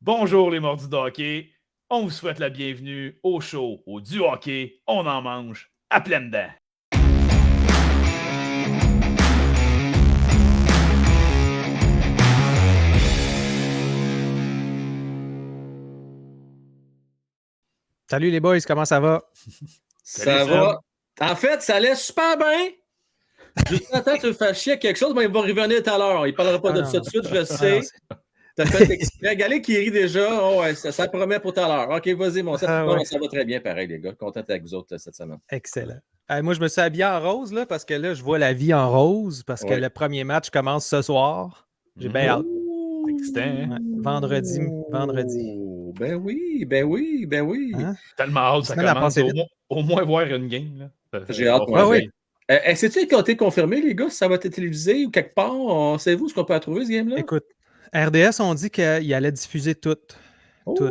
Bonjour les mordus de hockey. On vous souhaite la bienvenue au show, au du hockey. On en mange à pleines dents. Salut les boys, comment ça va? Ça va. En fait, ça allait super bien. Juste attends que tu me fasses chier quelque chose, mais il va revenir tout à l'heure. Il ne parlera pas de ça tout de suite, je le sais. T'as fait exprès. Galé qui rit déjà. Oh ouais, ça promet pour tout à l'heure. OK, vas-y, mon ça. Non, ça va très bien, pareil, les gars. Content avec vous autres cette semaine. Excellent. Moi, je me suis habillé en rose là, parce que là, je vois la vie en rose parce que le premier match commence ce soir. J'ai bien hâte. Excitant, hein? Ouais, vendredi. Ben oui. Hein? Tellement hâte, ça commence. Au moins voir une game. Là. J'ai hâte, moi. Oui. Est-ce que été confirmé, les gars, si ça va être télévisé ou quelque part? Savez-vous ce qu'on peut trouver, ce game-là? Écoute, RDS ont dit qu'il allait diffuser tout. Tout.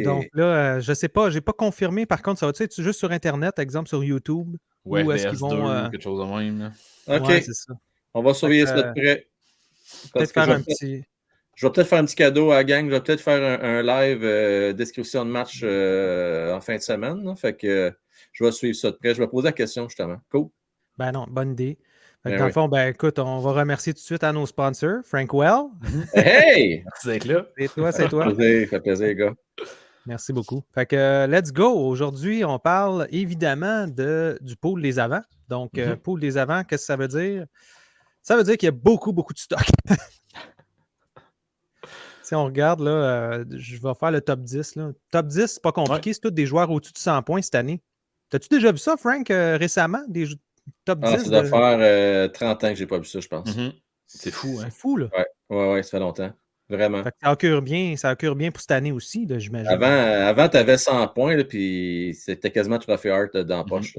Donc là, je sais pas, j'ai pas confirmé. Par contre, ça va être juste sur Internet, exemple sur YouTube? Ouais, ou est-ce qu'ils vont... quelque chose de même. Là. OK. Ouais, c'est ça. On va surveiller ça de près. Peut-être faire un petit... Je vais peut-être faire un petit cadeau à la gang. Je vais peut-être faire un live description de match en fin de semaine. Là. Fait que je vais suivre ça de près. Je vais poser la question, justement. Cool. Ben non, bonne idée. Dans le fond, écoute, on va remercier tout de suite à nos sponsors, Frank Well. Hey! Merci d'être là. C'est toi. Ça fait plaisir, les gars. Merci beaucoup. Fait que let's go. Aujourd'hui, on parle évidemment du pool des avants. Donc, pool des avants, qu'est-ce que ça veut dire? Ça veut dire qu'il y a beaucoup de stock. Si on regarde, là, je vais faire le top 10. Là. Top 10, c'est pas compliqué, c'est tous des joueurs au-dessus de 100 points cette année. T'as-tu déjà vu ça, Frank, récemment? Des top 10? Ça doit faire 30 ans que j'ai pas vu ça, je pense. C'est fou, hein? C'est fou, là. Ouais, ça fait longtemps. Vraiment. Fait que ça occure bien pour cette année aussi, j'imagine. Avant tu avais 100 points, là, puis c'était quasiment Trophy Art dans la poche.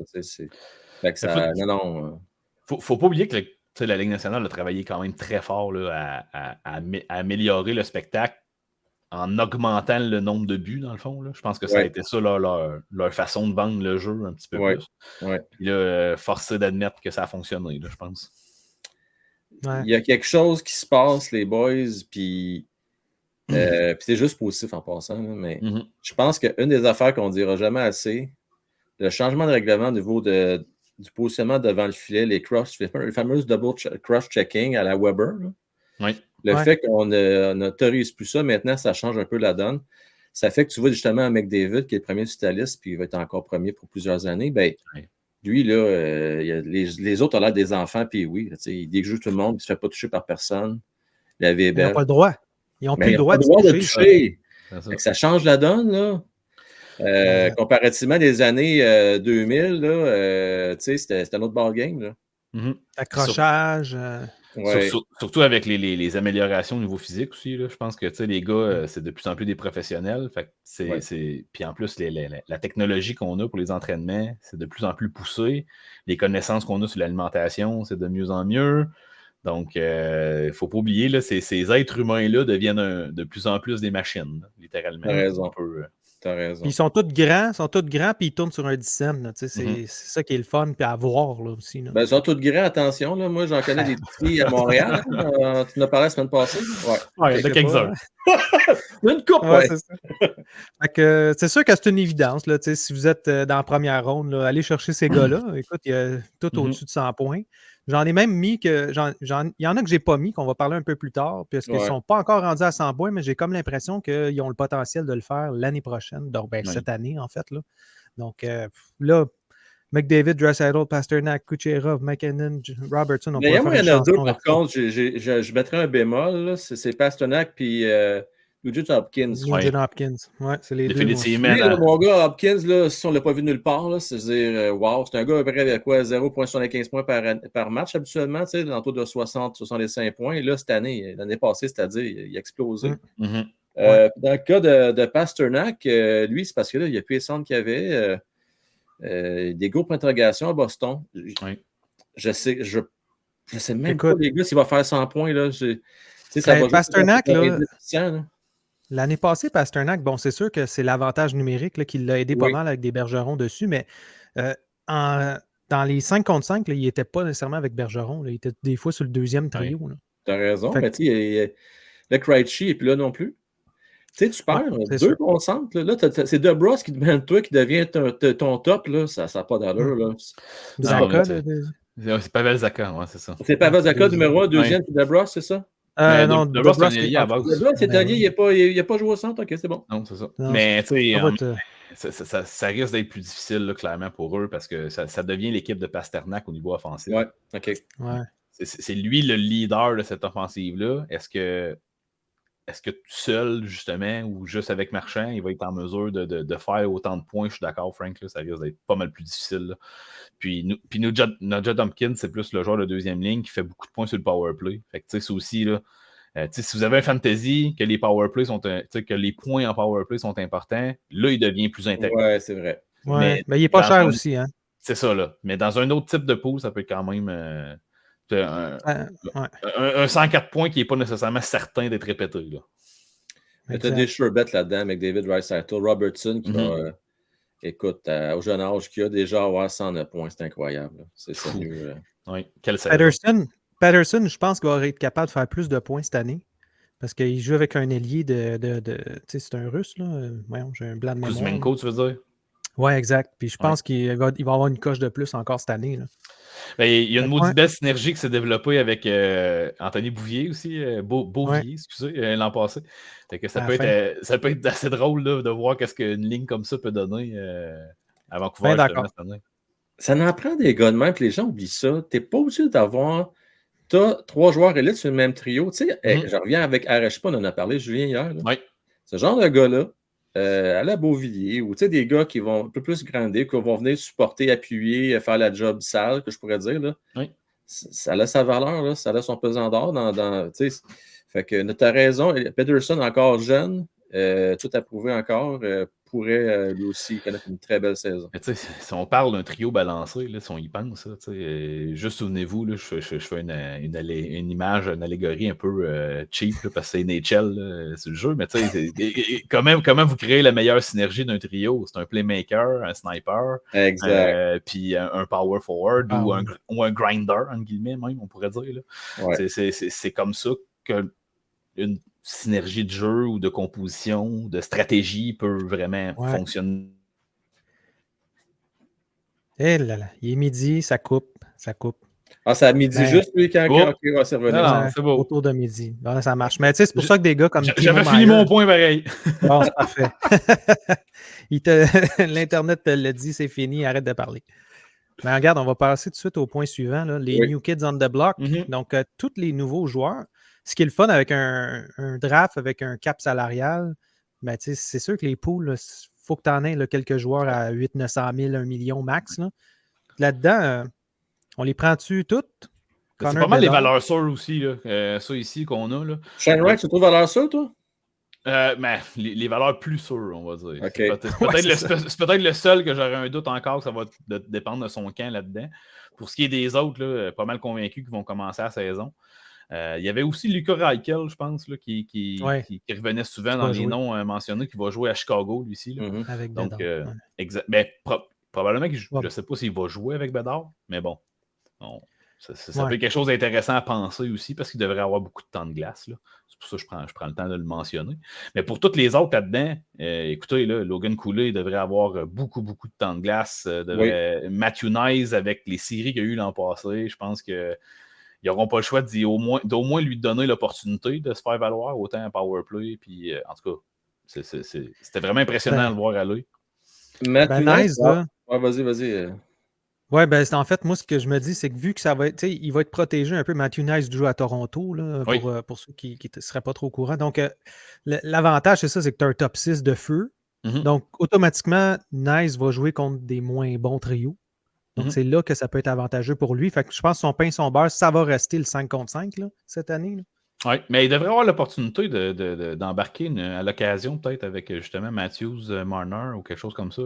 Fait que ça... Non. Faut pas oublier que la Ligue nationale a travaillé quand même très fort là, à améliorer le spectacle en augmentant le nombre de buts, dans le fond. Là. Je pense que ça a été ça leur façon de vendre le jeu un petit peu plus. Puis là, forcé d'admettre que ça a fonctionné, là, je pense. Il y a quelque chose qui se passe, les boys, puis c'est juste positif en passant, là, mais je pense qu'une des affaires qu'on ne dira jamais assez, le changement de règlement au niveau du positionnement devant le filet, les fameuses double cross-checking à la Weber. Le fait qu'on n'autorise plus ça, maintenant, ça change un peu la donne. Ça fait que tu vois justement McDavid, qui est le premier sur ta liste, puis il va être encore premier pour plusieurs années. Ben, lui, là, les autres ont l'air des enfants, puis oui, il déjoue tout le monde, il ne se fait pas toucher par personne. La vie est belle. Ils n'ont pas le droit. Ils n'ont plus le droit de toucher. Ça change la donne, là. Comparativement des années 2000, là, c'était un autre ballgame. Accrochage. Surtout avec les améliorations au niveau physique aussi. Là, je pense que les gars, c'est de plus en plus des professionnels. Puis en plus, la technologie qu'on a pour les entraînements, c'est de plus en plus poussé. Les connaissances qu'on a sur l'alimentation, c'est de mieux en mieux. Donc, il ne faut pas oublier, là, ces êtres humains-là deviennent de plus en plus des machines, là, littéralement. T'as raison. T'as raison. Puis ils sont tous grands, puis ils tournent sur un dixième. C'est ça qui est le fun, puis à voir là, aussi. Là. Ils sont tous grands, attention. Là. Moi, j'en connais des petits à Montréal. Tu en as parlé la semaine passée. Ouais, il y a quelques heures. Une coupe, c'est ça. Fait que, c'est sûr que c'est une évidence. Là, si vous êtes dans la première ronde, là, allez chercher ces gars-là. Écoute, il y a tout au-dessus de 100 points. J'en ai même mis il y en a que j'ai pas mis, qu'on va parler un peu plus tard, parce qu'ils ne sont pas encore rendus à 100 points, mais j'ai comme l'impression qu'ils ont le potentiel de le faire l'année prochaine, donc cette année, en fait. Là. Donc là, McDavid, Draisaitl, Pasternak, Kucherov, McKinnon, Robertson, on pourrait faire il y en a deux, par contre, je mettrais un bémol. Là. C'est Pasternak puis Nugent Hopkins. Nugent Hopkins, c'est les définitivement. Lui, mon gars, Hopkins, là, si on ne l'a pas vu nulle part, c'est-à-dire, c'est un gars à peu près avec quoi, 0,75 points par match habituellement, tu sais, autour de 60-65 points. Et là, cette année, l'année passée, c'est-à-dire, il a explosé. Dans le cas de Pasternak, lui, c'est parce que là, il n'y a plus les centres qu'il y avait. Des groupes d'interrogation à Boston. Je sais même pas, les gars, s'il va faire 100 points. Là, Pasternak, là, l'année passée, Pasternak, bon, c'est sûr que c'est l'avantage numérique là, qui l'a aidé pas mal avec des Bergeron dessus, mais dans les 5 contre 5, là, il n'était pas nécessairement avec Bergeron. Là, il était des fois sur le deuxième trio. Tu as raison. Mais tu sais, le Krejci n'est plus là non plus. Tu sais, tu perds 2 bons centres. Là, c'est DeBrus qui devient ton top. Là. Ça n'a pas d'allure. Là. C'est Pavel Zacha, ouais, c'est ça. C'est Pavel Zacha, numéro 1, deuxième, c'est DeBrus, c'est ça? Non, DeBrus, c'est un allié à base. DeBrus, c'est allié, il n'a pas joué au centre. OK, c'est bon. Non, c'est ça. Mais tu sais, ça risque d'être plus difficile, là, clairement, pour eux, parce que ça devient l'équipe de Pasternak au niveau offensif. Ouais, OK. Ouais. C'est lui le leader de cette offensive-là. Est-ce que tout seul, justement, ou juste avec Marchand, il va être en mesure de faire autant de points? Je suis d'accord, Frank, là, ça risque d'être pas mal plus difficile. Là. Puis Nugent Hopkins, c'est plus le joueur de deuxième ligne qui fait beaucoup de points sur le powerplay. Fait que tu sais, c'est aussi, là, si vous avez un fantasy, que les powerplays sont que les points en powerplay sont importants, là, il devient plus intéressant. Ouais, c'est vrai. Ouais, mais il n'est pas cher aussi, hein? C'est ça, là. Mais dans un autre type de pool, ça peut être quand même un 104 points qui n'est pas nécessairement certain d'être répété, là. Tu as des sure bets là-dedans avec David Draisaitl, Robertson qui va, écoute, au jeune âge qu'il a déjà avoir 109 points, c'est incroyable. C'est sérieux. Oui, quelle saison. Patterson, je pense qu'il va être capable de faire plus de points cette année. Parce qu'il joue avec un ailier de tu sais, c'est un Russe, là. Voyons, j'ai un blanc de mémoire. Kuzmenko, tu veux dire? Oui, exact. Puis je pense qu'il va avoir une coche de plus encore cette année, là. Ben, il y a une maudite belle synergie qui s'est développée avec Anthony Bouvier aussi, Beauvier, excusez, l'an passé. Fait que ça peut être assez drôle là, de voir qu'est-ce qu'une ligne comme ça peut donner à Vancouver cette année. Ça n'en prend des gars de même, puis les gens oublient ça. Tu n'es pas obligé d'avoir... Tu as 3 joueurs élites sur le même trio. Tu sais, je reviens avec Areshpa, on en a parlé, Julien, hier. Là. Oui. Ce genre de gars-là, à la Beauvillier, ou tu sais, des gars qui vont un peu plus grandir, qui vont venir supporter, appuyer, faire la job sale, que je pourrais dire. Là. Oui. Ça a sa valeur, là, ça a son pesant d'or. Fait que tu as raison. Pederson, encore jeune, tout approuvé encore, pourrait lui aussi connaître une très belle saison. Mais si on parle d'un trio balancé, là, si on y pense, juste souvenez-vous, là, je fais une image, une allégorie un peu cheap, là, parce que c'est NHL, c'est le jeu, mais comment vous créez la meilleure synergie d'un trio? C'est un playmaker, un sniper, puis un power forward ou un grinder, entre guillemets, même, on pourrait dire. Là. Ouais. C'est comme ça qu'une synergie de jeu ou de composition, de stratégie peut vraiment fonctionner. Eh là là, il est midi, ça coupe. Ah, c'est à midi juste, lui, quand il va se revenir. C'est beau. Autour de midi. Bon, ça marche. Mais tu sais, c'est pour ça que des gars comme... J'avais fini mon point pareil. Bon, c'est parfait. L'Internet te l'a dit, c'est fini, arrête de parler. Mais regarde, on va passer tout de suite au point suivant, là, les New Kids on the Block. Donc, tous les nouveaux joueurs. Ce qui est le fun avec un draft, avec un cap salarial, ben, c'est sûr que les pools, il faut que tu en aies quelques joueurs à 800 000, 1 million max. Là-dedans, on les prend-tu toutes? C'est pas mal les valeurs sûres aussi, là, ça ici qu'on a. Shane Wright, tu trouves valeur sûre, toi? Mais les valeurs plus sûres, on va dire. Okay. C'est peut-être le seul que j'aurais un doute encore, que ça va dépendre de son camp là-dedans. Pour ce qui est des autres, là, pas mal convaincus qu'ils vont commencer la saison. Il y avait aussi Luka Reichel, je pense, là, qui revenait souvent dans les noms mentionnés, qui va jouer à Chicago, lui-ci. Avec donc, Bédard. probablement que je ne sais pas s'il va jouer avec Bédard, mais bon. Ça peut être quelque chose d'intéressant à penser aussi, parce qu'il devrait avoir beaucoup de temps de glace. Là. C'est pour ça que je prends le temps de le mentionner. Mais pour toutes les autres là-dedans, écoutez, là, Logan Cooley devrait avoir beaucoup, beaucoup de temps de glace. Matthew Nyes, avec les séries qu'il y a eu l'an passé, je pense que ils n'auront pas le choix d'au moins lui donner l'opportunité de se faire valoir autant en powerplay. Puis, en tout cas, c'était vraiment impressionnant de le voir aller. Nice, là. Ouais, vas-y. Oui, ben en fait, moi, ce que je me dis, c'est que vu que ça va être, il va être protégé un peu. Matthew Nyes joue à Toronto, là, pour ceux qui ne seraient pas trop au courant. Donc, l'avantage, c'est ça, c'est que tu as un top 6 de feu. Donc, automatiquement, Nyes va jouer contre des moins bons trios. Donc, c'est là que ça peut être avantageux pour lui. Fait que je pense que son pain, son beurre, ça va rester le 5 contre 5 là, cette année. Oui, mais il devrait avoir l'opportunité d'embarquer à l'occasion, peut-être, avec justement Matthews, Marner ou quelque chose comme ça.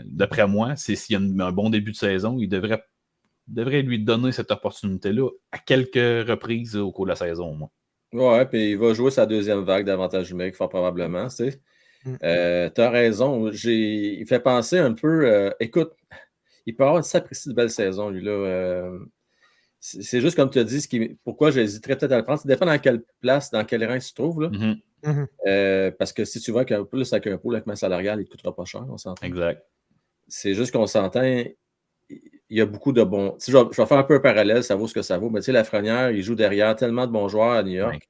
D'après moi, s'il y a un bon début de saison, il devrait lui donner cette opportunité-là à quelques reprises au cours de la saison, moi. Oui, puis il va jouer sa deuxième vague d'avantage numérique, fort probablement. Tu as raison. Il fait penser un peu. Écoute, il peut avoir une sapristi de belle saison, lui-là. C'est juste comme tu as dit, pourquoi j'hésiterais peut-être à le prendre. Ça dépend dans quelle place, dans quel rang il se trouve. Là. Parce que si tu vas plus avec un pôle avec masse salariale, il ne coûtera pas cher, on s'entend. Exact. C'est juste qu'on s'entend, il y a beaucoup de bons... Je vais faire un peu un parallèle, ça vaut ce que ça vaut, mais tu sais, Lafrenière, il joue derrière tellement de bons joueurs à New York.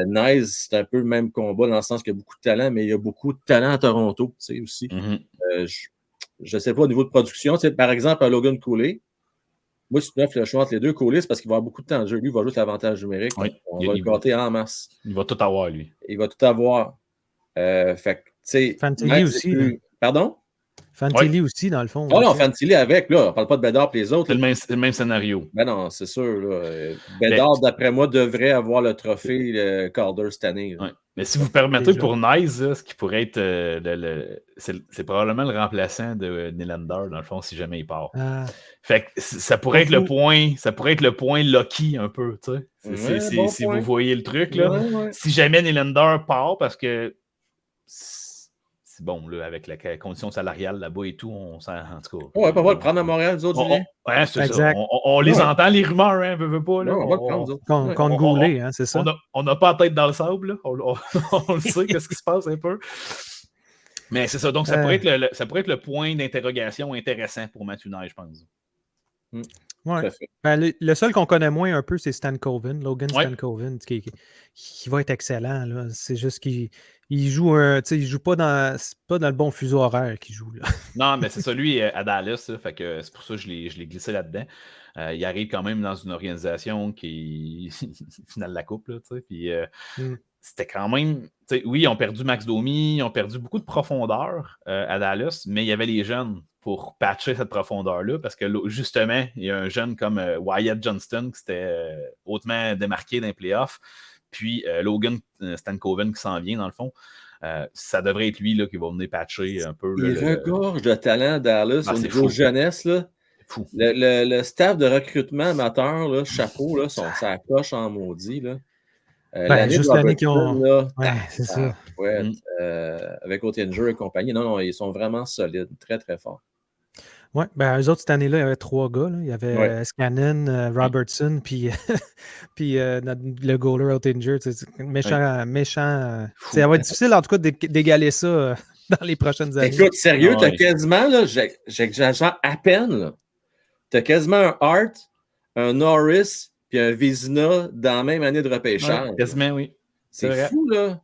Nice, c'est un peu le même combat dans le sens qu'il y a beaucoup de talent, mais il y a beaucoup de talent à Toronto, tu sais, aussi. Je ne sais pas au niveau de production. Tu sais, par exemple, à Logan Cooley, moi, si tu offres le choix entre les deux, Cooley, c'est parce qu'il va avoir beaucoup de temps de jeu. Lui, il va jouer l'avantage numérique. Oui. On va le compter en masse. Il va tout avoir, lui. Il va tout avoir. Fait que, tu sais... Fantilli aussi. Pardon? Fantilli aussi, dans le fond. Oh non, Fantilli avec, là. On ne parle pas de Bédard et les autres. C'est le même scénario. Ben non, c'est sûr. Bédard, d'après moi, devrait avoir le trophée Calder cette année. Ouais. Mais si vous permettez, pour Nice, ce qui pourrait être c'est probablement le remplaçant de Nylander, dans le fond, si jamais il part. Fait que ça pourrait être le point Lucky un peu, tu sais. Si vous voyez le truc, là. Si jamais Nylander part, parce que c'est bon, là, avec la condition salariale là-bas et tout, on s'en... En tout cas... Ouais, on va le prendre à Montréal, nous autres, Julien. Ouais, c'est ça. On les entend, les rumeurs, hein, veut pas, là. On va le prendre, nous autres. Contre Goulet, hein, c'est ça. On n'a pas la tête dans le sable, là. On le sait, qu'est-ce qui se passe un peu. Mais c'est ça. Donc, ça pourrait être le point d'interrogation intéressant pour Matthew Knight, je pense. Ouais. Ben, le seul qu'on connaît moins un peu, c'est Stankoven, Logan Stankoven, qui va être excellent. Là. C'est juste qu'il joue il joue pas dans le bon fuseau horaire qu'il joue. Là. Non, mais c'est ça, lui, à Dallas, fait que c'est pour ça que je l'ai glissé là-dedans. Il arrive quand même dans une organisation qui finale de la coupe, là, tu sais. Puis c'était quand même. Oui, ils ont perdu Max Domi, ils ont perdu beaucoup de profondeur à Dallas, mais il y avait les jeunes pour patcher cette profondeur-là, parce que justement, il y a un jeune comme Wyatt Johnston qui s'était hautement démarqué dans les playoffs, puis Logan Stankoven qui s'en vient, dans le fond. Ça devrait être lui là, qui va venir patcher un peu. Il regorge de talent Dallas au niveau jeunesse. Là. Fou. Le staff de recrutement amateur, là, chapeau, là, ça coche en maudit. Là. Juste l'année qu'ils ont. Là, c'est ça. Avec Oettinger et compagnie. Non, ils sont vraiment solides, très, très forts. Oui, eux autres, cette année-là, il y avait 3 gars. Là. Il y avait Scannon, Robertson, puis le goaler Oettinger. Méchant. Ça va être difficile, en tout cas, d'égaler ça dans les prochaines années. Écoute, sérieux, t'as quasiment, là, j'exagère à peine, t'as quasiment un Hart, un Norris, puis un Vézina dans la même année de repêchage. Quasiment, oui. C'est fou, là.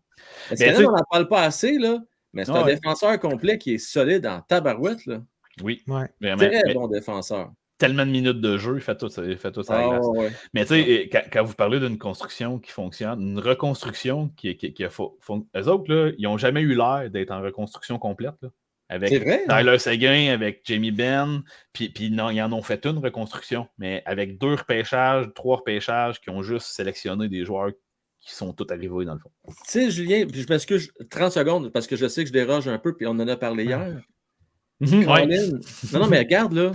Scannon, on n'en parle pas assez, là, mais c'est un défenseur complet qui est solide en tabarouette, là. Oui, vraiment. Très bon défenseur. Tellement de minutes de jeu, il fait tout ça à la glace. Mais tu sais, quand vous parlez d'une construction qui fonctionne, une reconstruction qui eux autres, là, ils n'ont jamais eu l'air d'être en reconstruction complète. Là, avec Tyler Seguin, avec Jamie Benn, puis non, ils en ont fait une reconstruction, mais avec 2 repêchages, 3 repêchages qui ont juste sélectionné des joueurs qui sont tous arrivés dans le fond. Tu sais, Julien, puis je m'excuse 30 secondes parce que je sais que je déroge un peu, puis on en a parlé hier. Non, mais regarde, là.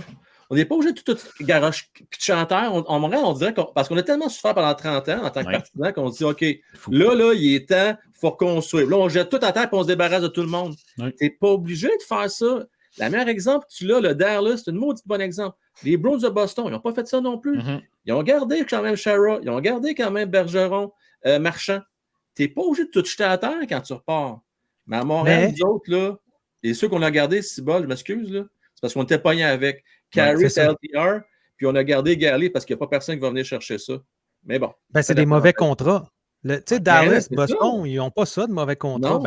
On n'est pas obligé de tout garoche puis de chanteur. On dirait parce qu'on a tellement souffert pendant 30 ans en tant que partisan qu'on se dit OK, là, il est temps, il faut reconstruire. Là, on jette tout à terre et on se débarrasse de tout le monde. Tu n'es pas obligé de faire ça. Le meilleur exemple, tu l'as, le Dallas, c'est un maudit bon exemple. Les Browns de Boston, ils n'ont pas fait ça non plus. Ils ont gardé quand même Chara, ils ont gardé quand même Bergeron, Marchand. Tu n'es pas obligé de tout jeter à terre quand tu repars. Mais à Montréal, nous autres, là, et ceux qu'on a gardés, je m'excuse, là, c'est parce qu'on était pognés avec Carey, LTR, puis on a gardé Galley parce qu'il n'y a pas personne qui va venir chercher ça. Mais bon. C'est des mauvais contrats. Tu sais, Dallas, Boston, ils n'ont pas ça de mauvais contrats.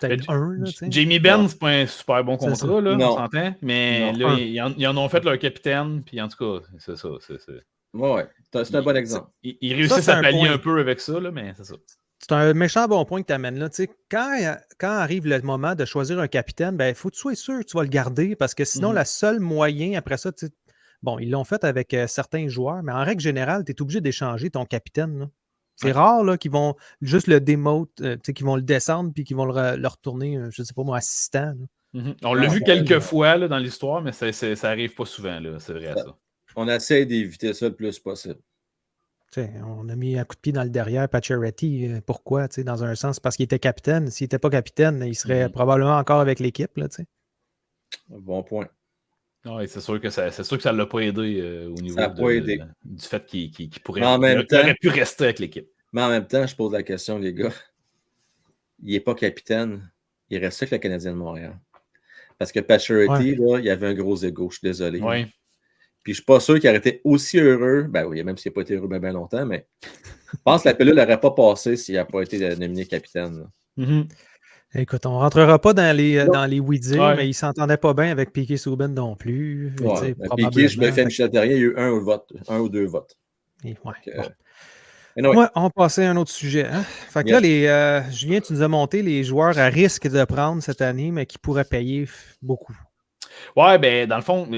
C'est peut-être un. Là, Jamie Benn, c'est pas un super bon contrat, là, on s'entend. Mais là, ils en ont fait leur capitaine, puis en tout cas, c'est ça. C'est un bon exemple. Ils réussissent à pallier un peu avec ça, là, mais c'est ça. C'est un méchant bon point que tu amènes là. Quand arrive le moment de choisir un capitaine, il faut que tu sois sûr que tu vas le garder parce que sinon, la seule moyen après ça, bon, ils l'ont fait avec certains joueurs, mais en règle générale, tu es obligé d'échanger ton capitaine. Là. C'est rare là, qu'ils vont juste le démote, qu'ils vont le descendre puis qu'ils vont le retourner, je ne sais pas moi, assistant. On l'a vu quelques fois là, dans l'histoire, mais ça n'arrive pas souvent, là, c'est vrai ça. On essaie d'éviter ça le plus possible. On a mis un coup de pied dans le derrière Pacioretty. Pourquoi? Dans un sens, parce qu'il était capitaine. S'il n'était pas capitaine, il serait probablement encore avec l'équipe. Là, bon point. Oui, c'est sûr que ça ne l'a pas aidé au niveau du fait qu'il aurait pu rester avec l'équipe. Mais en même temps, je pose la question, les gars. il n'est pas capitaine. Il reste avec le Canadien de Montréal. Parce que Pacioretty, là, il avait un gros ego, je suis désolé. Oui. Puis je ne suis pas sûr qu'il aurait été aussi heureux. Ben oui, même s'il n'a pas été heureux bien longtemps, mais je pense que la pilule n'aurait pas passé s'il n'a pas été nominé capitaine. Écoute, on ne rentrera pas dans les oui-dire, mais il ne s'entendait pas bien avec Piquet Souben non plus. Piquet, je me fais Michel Therrien, il y a eu un ou deux votes. Moi, on passait à un autre sujet. Hein? Fait que là, Julien, tu nous as monté les joueurs à risque de prendre cette année, mais qui pourraient payer beaucoup. Ouais, ben dans le fond,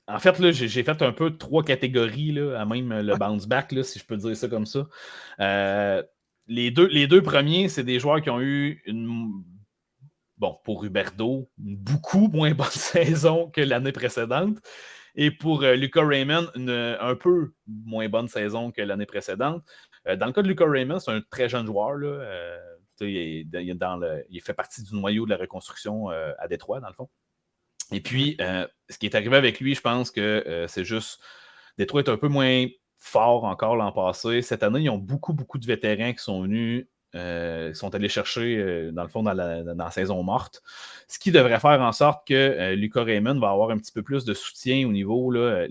en fait, là, j'ai fait un peu 3 catégories, là, à même le bounce back, là, si je peux dire ça comme ça. Les deux premiers, c'est des joueurs qui ont eu pour Huberdeau, une beaucoup moins bonne saison que l'année précédente. Et pour Luka Raymond, un peu moins bonne saison que l'année précédente. Dans le cas de Luka Raymond, c'est un très jeune joueur. Là, il fait partie du noyau de la reconstruction à Détroit, dans le fond. Et puis, ce qui est arrivé avec lui, je pense que c'est juste... Détroit est un peu moins fort encore l'an passé. Cette année, ils ont beaucoup de vétérans qui sont venus, sont allés chercher, dans le fond, dans la saison morte. Ce qui devrait faire en sorte que Luka Raymond va avoir un petit peu plus de soutien au niveau... Là,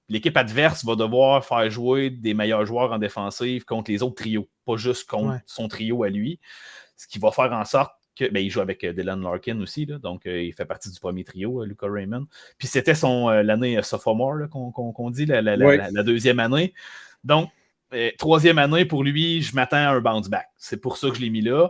l'équipe adverse va devoir faire jouer des meilleurs joueurs en défensive contre les autres trios, pas juste contre son trio à lui. Ce qui va faire en sorte il joue avec Dylan Larkin aussi, là, donc il fait partie du premier trio, Luka Raymond. Puis c'était l'année sophomore là, qu'on dit, la deuxième année. Donc, troisième année, pour lui, je m'attends à un bounce back. C'est pour ça que je l'ai mis là.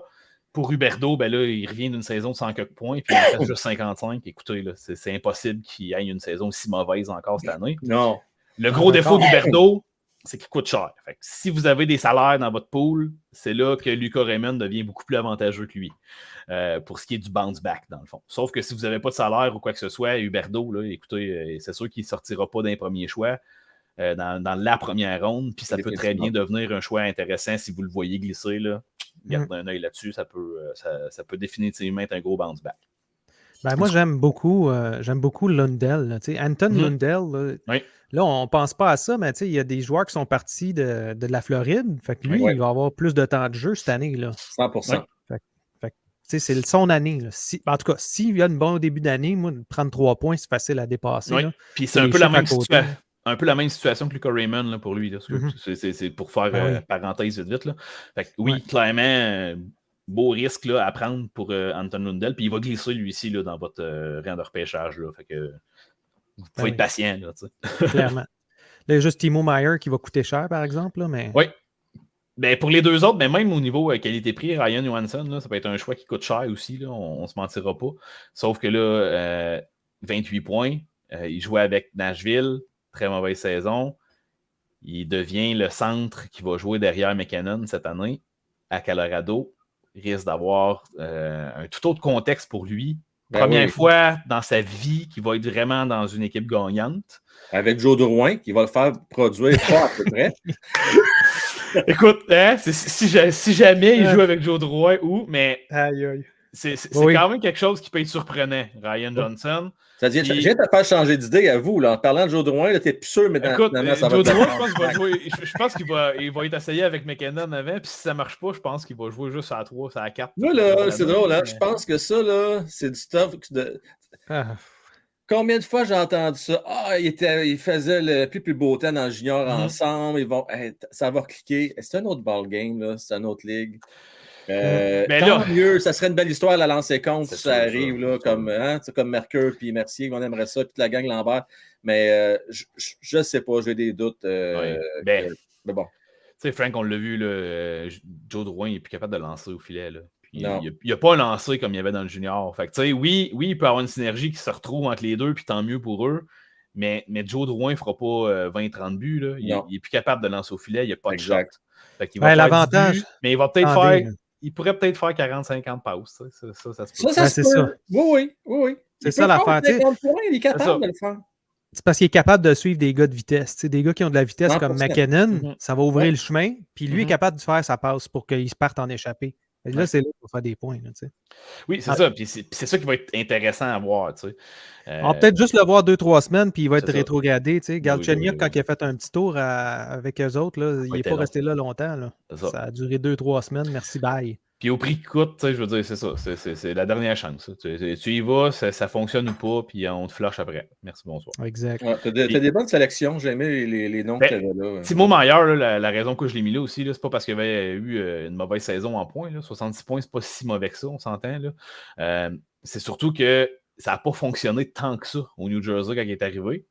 Pour Huberdeau, ben là, il revient d'une saison de 100 quelques points, puis il en fait juste 55. Écoutez, là, c'est impossible qu'il ait une saison aussi mauvaise encore cette année. Non. Le gros défaut d'Huberdeau, c'est qu'il coûte cher. Fait que si vous avez des salaires dans votre pool, c'est là que Luka Raymond devient beaucoup plus avantageux que lui pour ce qui est du bounce back, dans le fond. Sauf que si vous n'avez pas de salaire ou quoi que ce soit, Huberdeau, là, écoutez, c'est sûr qu'il ne sortira pas d'un premier choix dans la première ronde, puis ça peut très bien devenir un choix intéressant si vous le voyez glisser. Là. Gardez un œil là-dessus, ça peut définitivement être un gros bounce back. Ben, moi, j'aime beaucoup Lundell. Là, Anton Lundell, là, on ne pense pas à ça, mais il y a des joueurs qui sont partis de la Floride. Fait que lui, il va avoir plus de temps de jeu cette année. Là. 100%. C'est son année. Là. En tout cas, s'il y a un bon début d'année, moi, prendre 3 points, c'est facile à dépasser. Oui. Puis c'est un peu la même situation que Luka Raymond là, pour lui. Là, c'est pour faire parenthèse vite. Là. Fait que, clairement, beau risque là, à prendre pour Anton Lundell. Puis il va glisser lui ici là, dans votre rang de repêchage. Là. Fait que vous pouvez être patient. Là, clairement. Là, il y a juste Timo Meier qui va coûter cher, par exemple. Là, mais... Oui. Ben, pour les deux autres, mais même au niveau qualité-prix, Ryan Johansson, là, ça peut être un choix qui coûte cher aussi. Là, on ne se mentira pas. Sauf que là, 28 points. Il jouait avec Nashville. Très mauvaise saison. Il devient le centre qui va jouer derrière McKinnon cette année à Colorado. Il risque d'avoir un tout autre contexte pour lui. Première fois dans sa vie qu'il va être vraiment dans une équipe gagnante. Avec Joe Drouin, qui va le faire produire pas à peu près. Écoute, hein, si jamais il joue avec Joe Drouin mais c'est quand même quelque chose qui peut être surprenant, Ryan Johnson. Ça vient de faire changer d'idée à vous. Là. En parlant de Joe Drouin, t'es plus sûr, mais finalement, ça va Joe Drouin, je pense qu'il va être essayé avec McKinnon avant, puis si ça ne marche pas, je pense qu'il va jouer juste à 3, à 4. Moi, là, c'est drôle, hein? Je pense que ça, là, c'est du stuff de... Combien de fois j'ai entendu ça? Il faisait le plus beau temps dans le junior ensemble. Ça va cliquer. C'est un autre ballgame, là. C'est une autre ligue. Tant mieux, ça serait une belle histoire à la lancer compte si ça arrive, là, comme Mercure puis Mercier, on aimerait ça, puis toute la gang Lambert. Mais je ne sais pas, j'ai des doutes. Mais bon. Tu sais, Frank, on l'a vu, là, Joe Drouin, il n'est plus capable de lancer au filet. Là. Il n'y a pas un lancer comme il y avait dans le junior. Fait que, oui, il peut y avoir une synergie qui se retrouve entre les deux, puis tant mieux pour eux. Mais Joe Drouin ne fera pas 20-30 buts. Là. Il n'est plus capable de lancer au filet, il n'y a pas de shot. Fait qu'il va faire l'avantage, 10 buts, mais il va peut-être faire... Il pourrait peut-être faire 40-50 passes. Ça se peut. Ça c'est ça. Oui. C'est ça l'affaire. Il est capable de le faire. C'est parce qu'il est capable de suivre des gars de vitesse. T'sais, des gars qui ont de la vitesse 100%. Comme McKinnon, ça va ouvrir le chemin. Puis lui est capable de faire sa passe pour qu'il se parte en échappée. Et là, c'est là qu'il faut faire des points. Là, oui, c'est ça. Puis c'est ça qui va être intéressant à voir. On va peut-être juste le voir 2-3 semaines, puis il va être rétrogradé. Galchenyuk, quand il a fait un petit tour avec eux autres, là, il n'est pas resté là longtemps. Là. Ça a duré 2-3 semaines. Merci, bye. Puis au prix qui coûte, je veux dire, c'est ça. C'est la dernière chance. Tu y vas, ça fonctionne ou pas, puis on te flush après. Merci, bonsoir. Exact. Ouais, t'as des bonnes sélections. J'ai aimé les noms que tu avais là. Timo Meier, la raison que je l'ai mis là aussi, c'est pas parce qu'il avait eu une mauvaise saison en points. Là. 66 points, c'est pas si mauvais que ça, on s'entend. C'est surtout que ça n'a pas fonctionné tant que ça au New Jersey quand il est arrivé.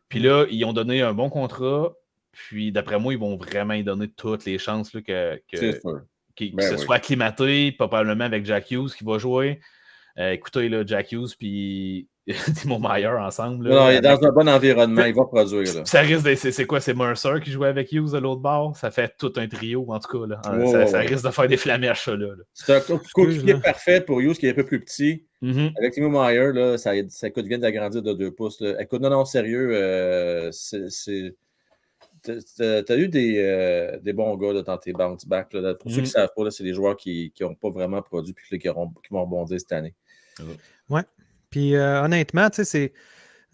Puis là, ils ont donné un bon contrat. Puis d'après moi, ils vont vraiment y donner toutes les chances là, qu'il se soit acclimaté, probablement avec Jack Hughes qui va jouer. Écoutez, là, Jack Hughes puis Timo Meier ensemble. Là, non, il est dans un bon environnement, il va produire. Là. Ça risque d'être, c'est quoi? C'est Mercer qui jouait avec Hughes de l'autre bord? Ça fait tout un trio, en tout cas. Là. Ça risque de faire des flamèches, ça. Là. C'est un coéquipier parfait pour Hughes qui est un peu plus petit. Avec Timo Meier, là, ça vient d'agrandir de 2 pouces. Là. Écoute, non, sérieux, t'as eu des bons gars là, dans tes bounce back. Là. Pour ceux qui ne savent pas, là, c'est des joueurs qui n'ont pas vraiment produit et qui vont rebondir cette année. Ouais. Puis honnêtement, tu sais, c'est.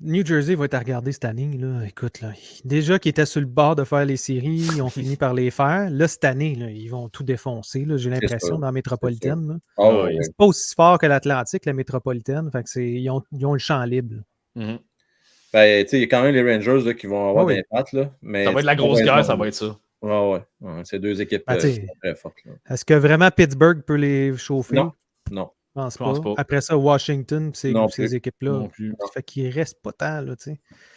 New Jersey va être à regarder cette année. Là. Écoute, là, déjà qu'ils étaient sur le bord de faire les séries, ils ont fini par les faire. Là, cette année, là, ils vont tout défoncer. Là, j'ai l'impression dans la métropolitaine. C'est pas aussi fort que l'Atlantique, la métropolitaine. Fait que ils ont le champ libre. Ben, il y a quand même les Rangers là, qui vont avoir des pattes. Là, mais ça va être la grosse guerre, ça va être ça. Ouais. C'est 2 équipes très fortes. Là. Est-ce que vraiment Pittsburgh peut les chauffer? Non. Je pense pas. Après ça, Washington, ces équipes-là. Ça fait qu'il ne reste pas tant. Là,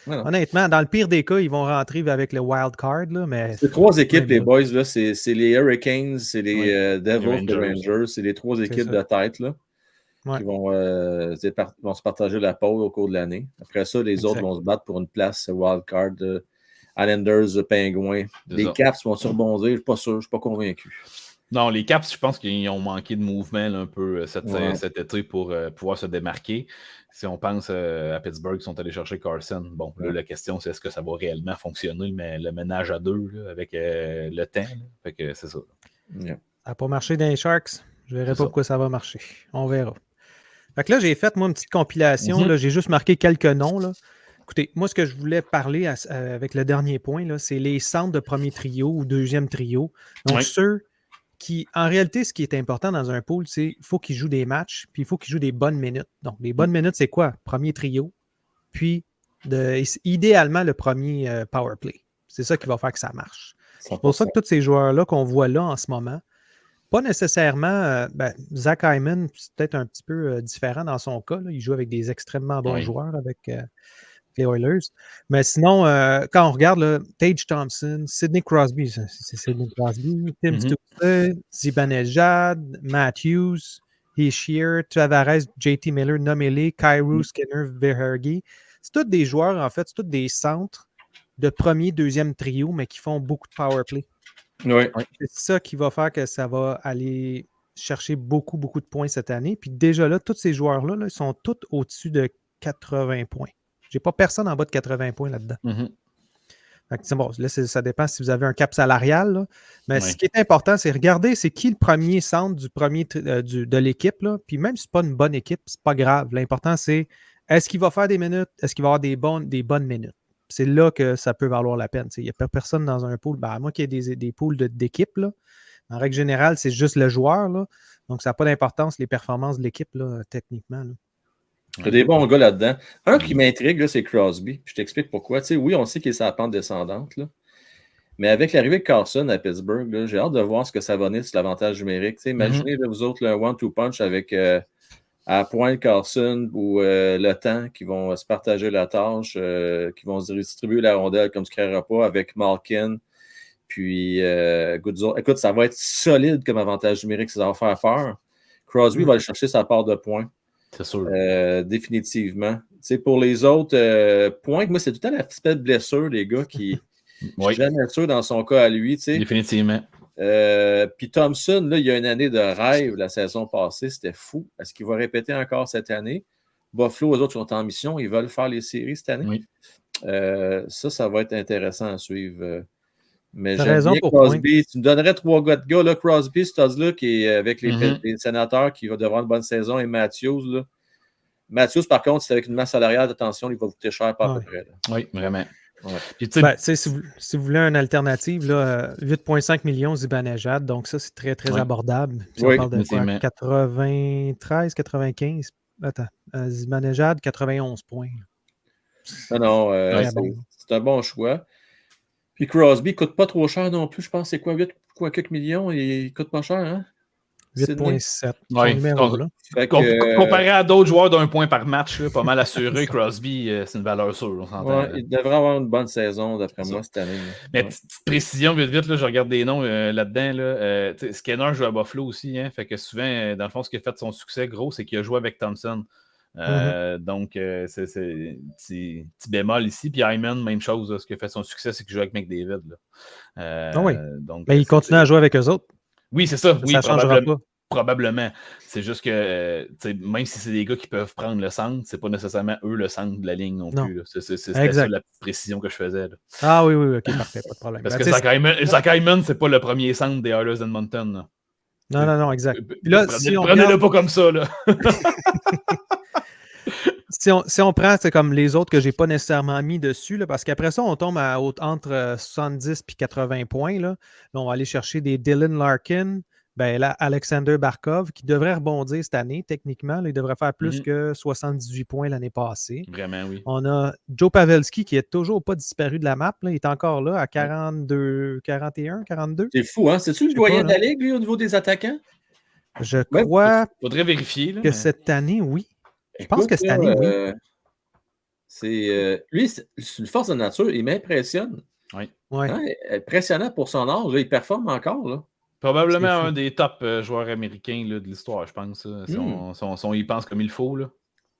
honnêtement, dans le pire des cas, ils vont rentrer avec le wild card. Là, mais c'est 3 équipes, les boys. Là, c'est les Hurricanes, c'est les Devils, les Rangers. C'est les 3 équipes de tête là, qui vont se partager la pole au cours de l'année. Après ça, les autres vont se battre pour une place wild card. Islanders, Penguins. Les Caps vont surbondir. Je ne suis pas sûr, je ne suis pas convaincu. Non, les Caps, je pense qu'ils ont manqué de mouvement là, un peu cet été pour pouvoir se démarquer. Si on pense à Pittsburgh, ils sont allés chercher Carson. Bon, là, la question, c'est est-ce que ça va réellement fonctionner, le ménage à 2 là, avec le temps. Là. Fait que c'est ça. Ça n'a pas marché dans les Sharks. Je ne verrai pas pourquoi ça va marcher. On verra. Fait que là, j'ai fait, moi, une petite compilation. Là, j'ai juste marqué quelques noms. Là. Écoutez, moi, ce que je voulais parler avec le dernier point, là, c'est les centres de premier trio ou deuxième trio. Donc, ceux qui, en réalité, ce qui est important dans un pool, c'est qu'il faut qu'ils jouent des matchs, puis il faut qu'ils jouent des bonnes minutes. Donc, les bonnes minutes, c'est quoi? Premier trio, puis idéalement le premier power play. C'est ça qui va faire que ça marche. C'est pour ça que tous ces joueurs-là qu'on voit là en ce moment, pas nécessairement, Zach Hyman, c'est peut-être un petit peu différent dans son cas. Là. Il joue avec des extrêmement bons joueurs avec les Oilers. Mais sinon, quand on regarde là, Tage Thompson, Sidney Crosby, c'est Sidney Crosby, Tim Stutzle, Zibanejad, Matthews, Hischier, Tavares, JT Miller, Nomelli, Kyrou, Skinner, Verhergy. C'est tous des joueurs, en fait, c'est tous des centres de premier, deuxième trio, mais qui font beaucoup de power play. C'est ça qui va faire que ça va aller chercher beaucoup, beaucoup de points cette année. Puis déjà là, tous ces joueurs-là, ils sont tous au-dessus de 80 points. J'ai pas personne en bas de 80 points là-dedans. Fait que, bon, là, ça dépend si vous avez un cap salarial. Là. Mais ce qui est important, c'est regarder c'est qui le premier centre de l'équipe. Là. Puis même si ce n'est pas une bonne équipe, c'est pas grave. L'important, c'est est-ce qu'il va faire des minutes? Est-ce qu'il va avoir des bonnes minutes? C'est là que ça peut valoir la peine. Il n'y a personne dans un pool. À moins qu'il y ait des pools d'équipe. En règle générale, c'est juste le joueur. Là. Donc, ça n'a pas d'importance les performances de l'équipe, là, techniquement. Là. Il y a des bons gars là-dedans. Un qui m'intrigue, là, c'est Crosby. Je t'explique pourquoi. Oui, on sait qu'il est sur la pente descendante. Là. Mais avec l'arrivée de Carson à Pittsburgh, là, j'ai hâte de voir ce que ça va donner sur l'avantage numérique. Imaginez, là, vous autres, le one-two punch avec à pointe Carson ou le temps qui vont se partager la tâche, qui vont se distribuer la rondelle comme tu ne créeras pas avec Malkin. Puis, écoute, ça va être solide comme avantage numérique. Ça va faire peur. Crosby va aller chercher sa part de points. C'est sûr. Définitivement. Pour les autres points, moi, c'est tout le temps la petite blessure, les gars, qui. Je suis jamais sûr dans son cas à lui. Définitivement. Puis Thompson, là, il y a une année de rêve la saison passée, c'était fou. Est-ce qu'il va répéter encore cette année? Buffalo, eux autres sont en mission, ils veulent faire les séries cette année. Ça va être intéressant à suivre. Mais j'aime bien Crosby. Tu me donnerais 3 gars là, Crosby, Stutzle, qui est avec les Sénateurs, qui va devoir une bonne saison, et Matthews. Là. Matthews, par contre, c'est avec une masse salariale, attention, il va vous coûter cher par à peu près. Là. Oui, vraiment. Ouais. Puis, si vous voulez une alternative, 8,5 millions Zibanejad, donc ça, c'est très, très abordable. Puis on parle de quoi? 93, 95? Attends, Zibanejad, 91 points. Non, c'est un bon choix. Puis Crosby ne coûte pas trop cher non plus. Je pense c'est quoi, 8 quelques millions? Il coûte pas cher, hein? 8,7. Comparé à d'autres joueurs d'un point par match, là, pas mal assuré, Crosby, c'est une valeur sûre. On s'entend. Ouais, il devrait avoir une bonne saison, d'après moi, cette année. Mais petite précision, vite, là, je regarde des noms là-dedans. Là, Skinner joue à Buffalo aussi. Hein, fait que souvent, dans le fond, ce qui a fait son succès gros, c'est qu'il a joué avec Thompson. Donc, c'est petit bémol ici. Puis Hyman, même chose. Là, ce qui a fait son succès, c'est qu'il joue avec McDavid. Donc, mais il continue à jouer avec eux autres. Oui, c'est ça. Oui, ça ne changera pas. Probablement. C'est juste que même si c'est des gars qui peuvent prendre le centre, c'est pas nécessairement eux le centre de la ligne non plus. C'était ça la petite précision que je faisais. Là. Ah oui, ok, parfait, pas de problème. Parce que Zach Hyman, c'est pas le premier centre des Oilers d'Edmonton. Non, exact. Prenez-le pas comme ça. Là. Si on prend, c'est comme les autres que j'ai pas nécessairement mis dessus, là, parce qu'après ça, on tombe entre 70 et 80 points. Là, on va aller chercher des Dylan Larkin. Ben là, Alexander Barkov, qui devrait rebondir cette année, techniquement. Là, il devrait faire plus que 78 points l'année passée. Vraiment, oui. On a Joe Pavelski, qui n'est toujours pas disparu de la map. Là. Il est encore là à 42, 41, 42. C'est fou, hein? C'est-tu le doyen de la Ligue, lui, au niveau des attaquants? Je crois faudrait vérifier, là, que cette année, oui. Je pense que cette année, oui. Lui, c'est une force de nature. Il m'impressionne. Oui. Hein? Impressionnant pour son âge. Là, il performe encore, là. Probablement un des top joueurs américains là, de l'histoire, je pense. Si on y pense comme il faut. Là.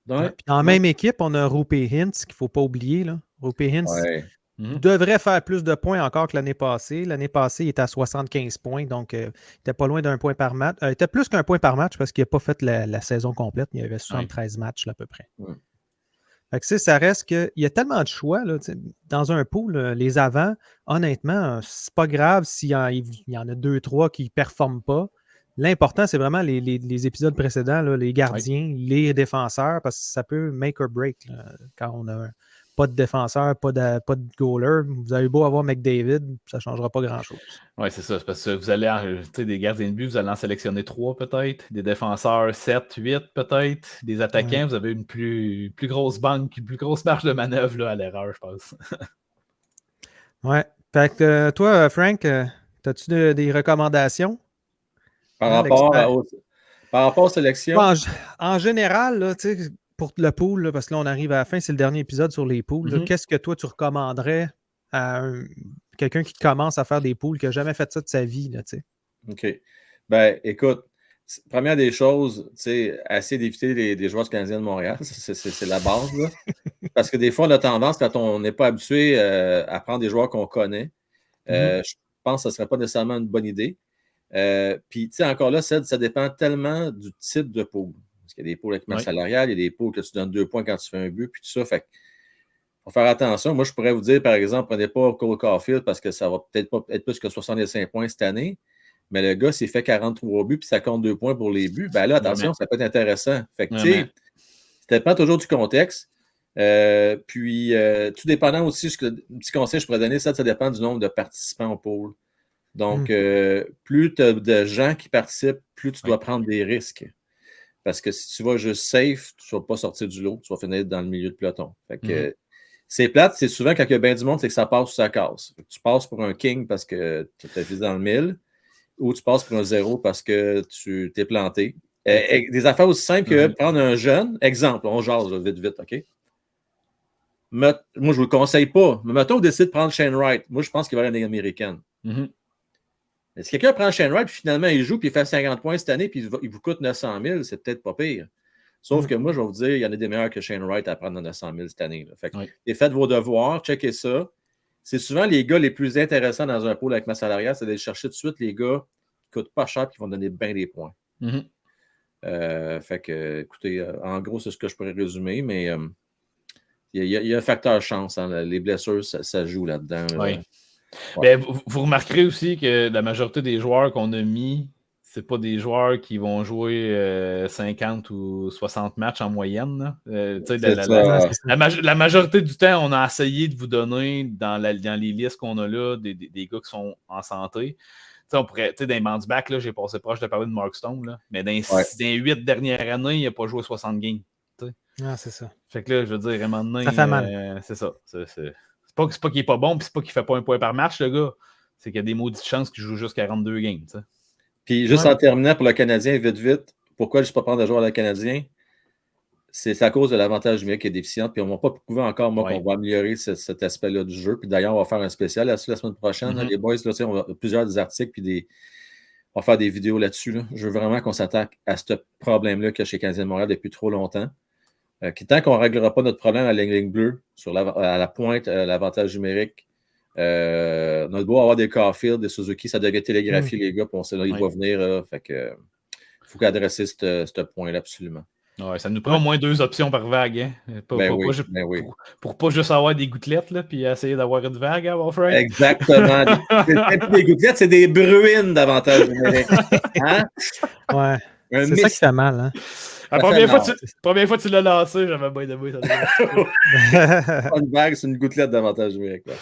Puis dans la même équipe, on a Roope Hintz, qu'il ne faut pas oublier. Roope Hintz devrait faire plus de points encore que l'année passée. L'année passée, il était à 75 points, donc il n'était pas loin d'un point par match. Il était plus qu'un point par match parce qu'il n'a pas fait la saison complète. Il y avait 73 matchs là, à peu près. Fait que, ça reste qu'il y a tellement de choix là, dans un pool, les avants, honnêtement, c'est pas grave s'il y en a 2-3 qui ne performent pas. L'important, c'est vraiment les épisodes précédents, là, les gardiens, les défenseurs, parce que ça peut make or break là, quand on a pas de défenseur, pas de goaler. Vous avez beau avoir McDavid, ça ne changera pas grand-chose. Oui, c'est ça. C'est parce que vous allez, des gardiens de but, vous allez en sélectionner 3 peut-être. Des défenseurs, 7, 8 peut-être. Des attaquants, vous avez une plus grosse banque, une plus grosse marge de manœuvre là, à l'erreur, je pense. Ouais. Fait que toi, Frank, as-tu des recommandations? Par rapport aux sélections? En général, là, pour le pool, là, parce que là, on arrive à la fin, c'est le dernier épisode sur les pools. Qu'est-ce que toi, tu recommanderais à quelqu'un qui commence à faire des pools, qui n'a jamais fait ça de sa vie? Là, OK. Ben, écoute, première des choses, essayer d'éviter les joueurs canadiens de Montréal. C'est la base. Là. Parce que des fois, on a tendance, quand on n'est pas habitué à prendre des joueurs qu'on connaît, je pense que ce ne serait pas nécessairement une bonne idée. Puis, encore là, ça dépend tellement du type de pool. Parce qu'il y a des pools avec masse salariale, il y a des pools que tu donnes 2 points quand tu fais un but, puis tout ça. Fait faut faire attention. Moi, je pourrais vous dire, par exemple, prenez pas Cole Caulfield parce que ça va peut-être pas être plus que 65 points cette année. Mais le gars s'est fait 43 buts, puis ça compte 2 points pour les buts. Ben là, attention, ça peut être intéressant. Fait que, tu sais, ça dépend toujours du contexte. Puis, tout dépendant aussi, un petit conseil que je pourrais donner, ça dépend du nombre de participants au pool. Donc, plus tu as de gens qui participent, plus tu dois prendre des risques. Parce que si tu vas juste safe, tu ne vas pas sortir du lot, tu vas finir dans le milieu de peloton. Fait que c'est plate, c'est souvent quand il y a bien du monde, c'est que ça passe ou ça casse. Tu passes pour un king parce que tu t'es visé dans le 1000, ou tu passes pour un 0 parce que tu t'es planté. Des affaires aussi simples que prendre un jeune, exemple, on jase là, vite, OK? Moi, je ne vous le conseille pas. Mais mettons, on décide de prendre Shane Wright. Moi, je pense qu'il va y avoir une Ligue américaine. Mais si quelqu'un prend Shane Wright, puis finalement, il joue, puis il fait 50 points cette année, puis il vous coûte 900 000, c'est peut-être pas pire. Sauf que moi, je vais vous dire, il y en a des meilleurs que Shane Wright à prendre dans 900 000 cette année. Là. Fait que, faites vos devoirs, checkez ça. C'est souvent les gars les plus intéressants dans un pool avec ma salariale, c'est d'aller chercher tout de suite les gars qui ne coûtent pas cher et qui vont donner bien des points. Fait que, écoutez, en gros, c'est ce que je pourrais résumer, mais il y a un facteur chance. Hein, les blessures, ça joue là-dedans. Là. Ben, vous remarquerez aussi que la majorité des joueurs qu'on a mis, c'est pas des joueurs qui vont jouer 50 ou 60 matchs en moyenne. La majorité du temps, on a essayé de vous donner dans les listes qu'on a là des gars qui sont en santé. T'sais, on pourrait, dans les bands-back, j'ai passé proche de parler de Mark Stone, là, mais dans les 8 dernières années, il n'a pas joué 60 games. Ah, c'est ça. Fait que là, je veux dire, à un moment donné, ça fait mal. C'est ça. C'est pas qu'il est pas bon, puis c'est pas qu'il fait pas un point par match, le gars. C'est qu'il y a des maudites chances qu'il joue juste 42 games. T'sais. Puis juste en terminant pour le Canadien, vite, pourquoi je ne peux pas prendre de joueur le Canadien? C'est à cause de l'avantage numérique qui est déficient. Puis on ne m'a pas prouvé encore, qu'on va améliorer cet aspect-là du jeu. Puis d'ailleurs, on va faire un spécial la semaine prochaine. Là, les boys, là, on va plusieurs des articles, puis on va faire des vidéos là-dessus. Là. Je veux vraiment qu'on s'attaque à ce problème-là qu'il y a chez Canadien de Montréal depuis trop longtemps. Tant qu'on ne réglera pas notre problème à la ligne bleue, à la pointe, l'avantage numérique, notre beau avoir des Caulfield, des Suzuki, ça devait télégraphier les gars, puis on sait là, il va venir. Là, fait que faut qu'adresser ce point-là absolument. Ouais, ça nous prend au moins 2 options par vague. Hein? Pour pas juste avoir des gouttelettes, là, puis essayer d'avoir une vague, hein, mon frère. Exactement. Des gouttelettes, c'est des bruines d'avantage numérique. Hein? Ouais. C'est ça qui fait mal. Hein? La première fois que tu l'as lancé, j'avais bien de bruit. Pas une vague, c'est une gouttelette d'avantage numérique. Là.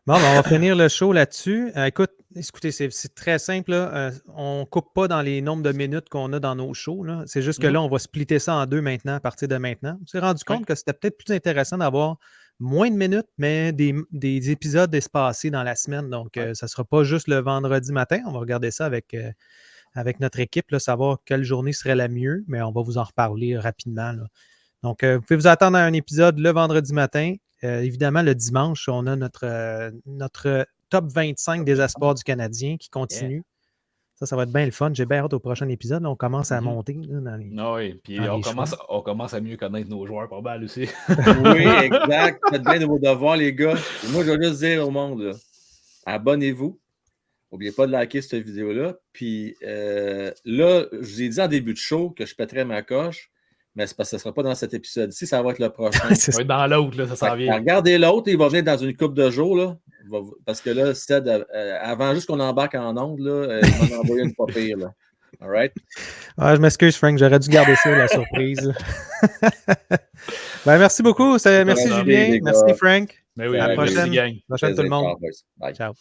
Bon, ben, on va finir le show là-dessus. Écoutez, c'est très simple. Là. On ne coupe pas dans les nombres de minutes qu'on a dans nos shows. Là. C'est juste que là, on va splitter ça en 2 maintenant, à partir de maintenant. On s'est rendu compte que c'était peut-être plus intéressant d'avoir moins de minutes, mais des épisodes espacés dans la semaine. Donc, ça ne sera pas juste le vendredi matin. On va regarder ça avec notre équipe, là, savoir quelle journée serait la mieux, mais on va vous en reparler rapidement. Là. Donc, vous pouvez vous attendre à un épisode le vendredi matin. Évidemment, le dimanche, on a notre top 25 des espoirs du Canadien qui continue. Ça va être bien le fun. J'ai bien hâte au prochain épisode. Là, on commence à monter. Là, dans les, oui, puis on commence à mieux connaître nos joueurs, pas mal aussi. Oui, exact. Faites bien de vos devoirs, les gars. Et moi, je vais juste dire au monde, là, abonnez-vous. N'oubliez pas de liker cette vidéo-là. Puis là, je vous ai dit en début de show que je pèterais ma coche. Mais c'est parce que ce ne sera pas dans cet épisode-ci, ça va être le prochain. Ça va être dans l'autre, là, ça s'en vient. Regardez l'autre, il va venir dans une couple de jours, là. Parce que là, avant juste qu'on embarque en onde, là, il m'en a envoyé une pas pire, là. All right? Ah, je m'excuse, Frank, j'aurais dû garder ça, la surprise. Merci beaucoup. Merci, Julien. Merci, Frank. Mais oui, à la prochaine. Merci, gang. Prochaine, tout le monde. Bye. Ciao.